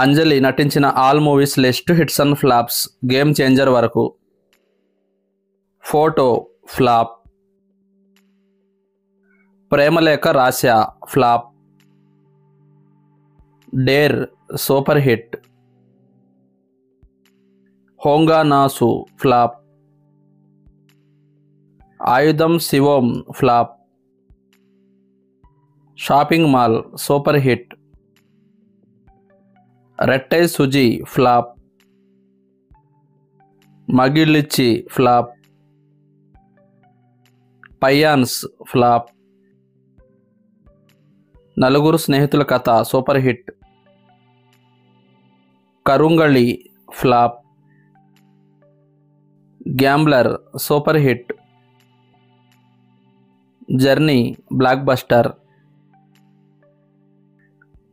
అంజలి నటించిన all movies list hits and flops game changer వరకు. Photo flop. Premalekha Rasa flop. Dare super hit. Honga Naasu flop. Aayudham Seivom flop. Shopping mall super hit. Rettai Suzhi flop. Magizhchi flop. Payyans flop. Naluguru Snehitula Katha super hit. Karungali flop. Gambler super hit. Journey blockbuster.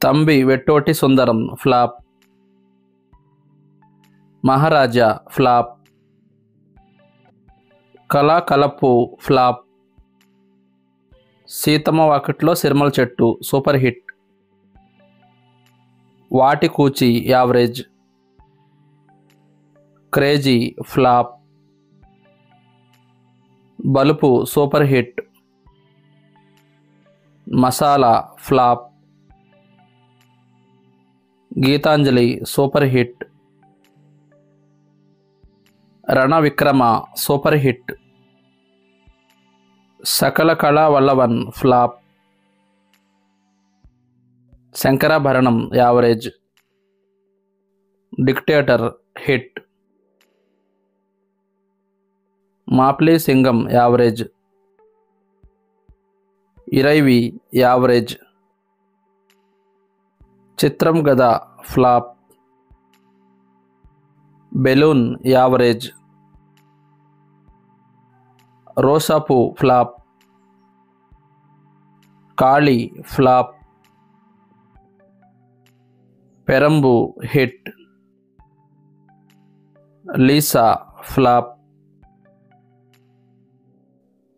Thambi Vettothi Sundaram flop. Maharaja flop. Kalakalappu flop. Seethamma వాకిట్లో సిరిమల చెట్టు super hit. వాటి కూచి average. Crazy flop. Balupu super hit. Masala flop. Geethanjali super hit. Rana Vikrama super hit. Sakala Kala Vallavan flop. Shankarabharanam average. Dictator hit. Mapla Singam average. Iraivi average. చిత్రం గద flop. Balloon average. రోసాపు flop. Kaali flop. Peranbu hit. Lisaa flop.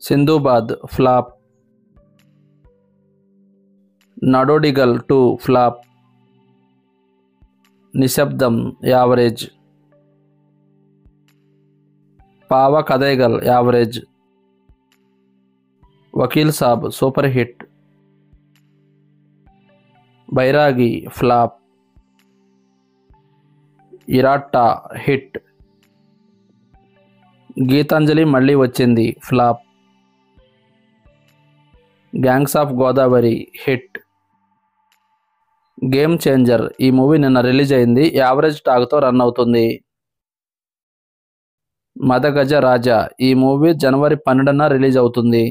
Sindhubaadh flop. Nadodigal 2 flop. Nishabdham average. Paava Kadhaigal average. Vakeel Saab super hit. Bairagi flop. Iratta hit. Geethanjali Malli Vachindi flop. Gangs of Godavari hit. Game changer ఈ movie నిన్న release అయింది. Average టాక్తో run అవుతుంది. మదగజ రాజా ఈ movie జనవరి 12న release అవుతుంది.